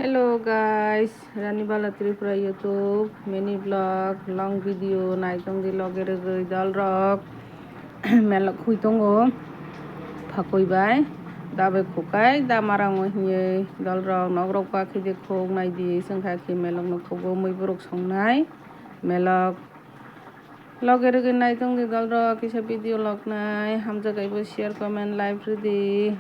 Hello guys, Rani Bala Tripura YouTube, mini vlog, long video, naitong di logger goi dal rock, melok huitongo, phakoi bai, dabe khokai, da marang hiye, dal rock, nog rock pa khide khok nai di, sengkha ki melok no khogo mui borok songnai, melok logger goi naitong di dal rock, kisa video log nai, hamja gaibo share comment live redi.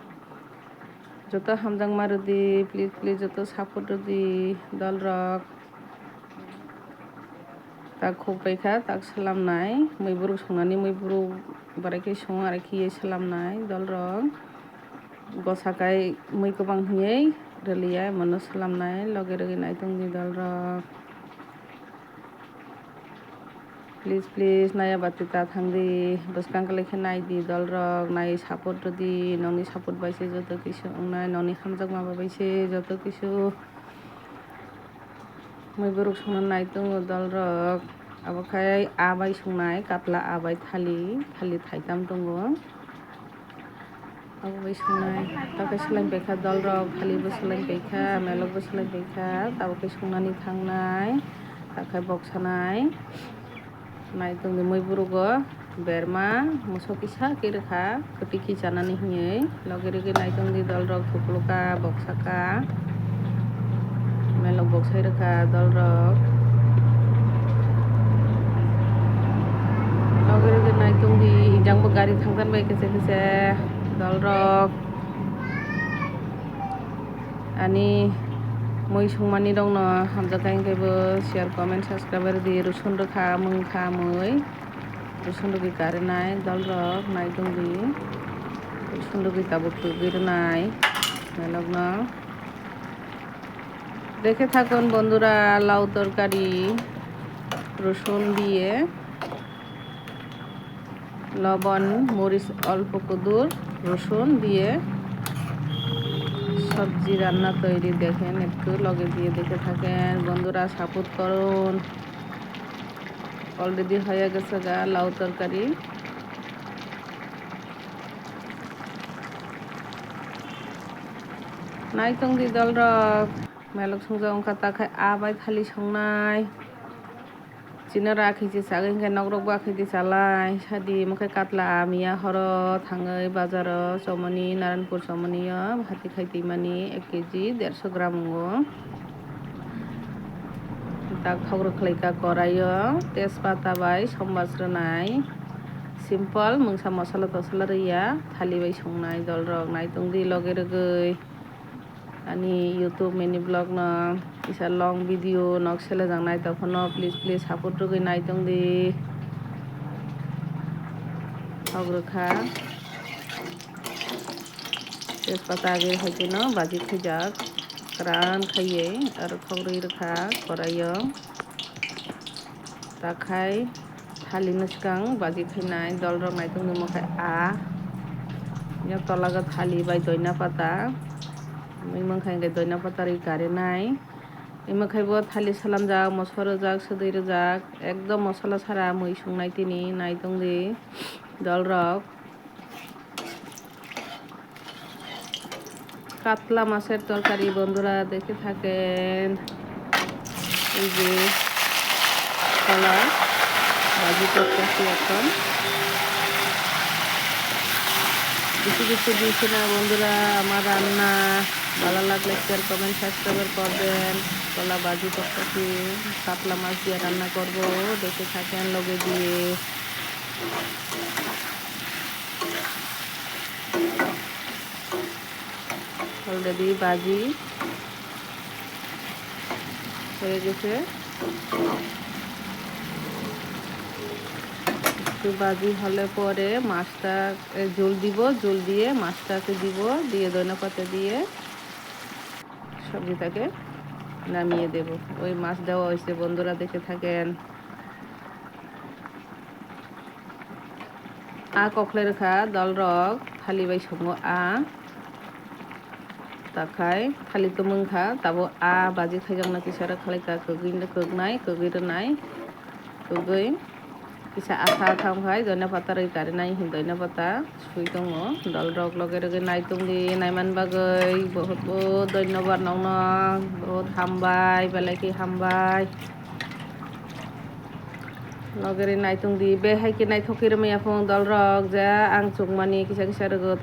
Joto hamjang marudi please joto support rudi dal rock tak khokbaikha tak salamnai mui buruk songnani mui buruk barai song arki salamnai dal rock gosakai mui kobang hiyei relia mono salamnai loge rogi naitong di dal rock please naya bati ta thangdi boskang kale nai di dal rock nai support rodi noni support baise joto kisu ongnai noni hamjak maba baise joto kisu mui borok songna naitongo dal rock abokai abai songnai katla abai thali thaitam tongo abai songnai takai selai baikha dal rock thali bo selai baikha melok bo selai baikha tabokai songnani thangnai takai boksanai naitong di mui burugo berma muso kisa kirkha kotiki janani hiyei loge rogi naitong di dal rock thupluka boksaka melok boksai rokha dal rock loge rogi naitong di ingjangbo gari thangjan bai kese dal rock ani mui songmani rok no hamjakai kaibo share comment subscribe di rusun rokha mungkha mui rusun rogi karinai dal rock naitong di rusun rogi tabo kugirnai melok no দেখে থাকুন বন্ধুরা লাউ তরকারি রসুন দিয়ে লবণ মরিচ অল্প কদুর রসুন দিয়ে সবজি রান্না তৈরি দেখেন একটু লগে দিয়ে দেখে থাকেন বন্ধুরা সাপোর্ট করুন অলরেডি হয়ে গেছে গা লাউ তরকারি naitong di dal rock melok songjak ongkha takhai abai thali songnai chino rakhi je chagai hingkhe nogrok bakhi di chalai sadi mokhai katla amia horo thangai bazaro chomoni naranpur chomoni o hati khai timani 1 kg 150 gram o tak thogro khlaika korai o tejpata bai sombas rwnai simple mungsa masala tosala rwya thali bai songnai dal rock naitong di loge rogoi ani YouTube mini vlog no isa long video nok sele jang nai tokhono please support rogoi naitong di thogrokha tejpata age hoite no baji khaijak karan khaiye aro thogroi rokha korai o takhai thali no sikang baji khainai dal rock naitong di mokhai ya tolaga thali bai doina pata mungkhai ge doina pata ri karinai imakhai bo thali salamjak mosor rojak sodoi rojak ekdom mosala sara mui songnai tini naitong di dal rock কাতলা মাছের তরকারি বন্ধুরা দেখে থাকেন এই যে কলা ভাজি করতেছি এখন কিছু দিয়েছি না বন্ধুরা আমার রান্না ভালো লাগলে শেয়ার কমেন্ট সাবস্ক্রাইব করবেন কলা ভাজি করতেছি কাতলা মাছ দিয়ে রান্না করব দেখে থাকেন লগে দিয়ে অলরেডি ভাজি হয়ে গেছে একটু ভাজি হলে পরে মাছটা জল দিব জল দিয়ে মাছটাকে দিব দিয়ে ধনে পাতা দিয়ে সবজিটাকে নামিয়ে দেব ওই মাছ দেওয়া হয়েছে বন্ধুরা দেখে থাকেন কখলে রেখা দল রক থালি বাই সঙ্গ takai thali to mungkha tabo baji khaijak na kisara khalai ka kogui rognai kogui kisa asa thamkai doina pata roi karinai doina pata sui tongo dal rok loge roge naitongdi naiman bagoi bahut bahut dhonnobad nongno bahut hambai belai ke hambai logeri naitongdi behai ke naithok ke rwmaiya phone dal rok ja ang chukmani kisa kisa rogo.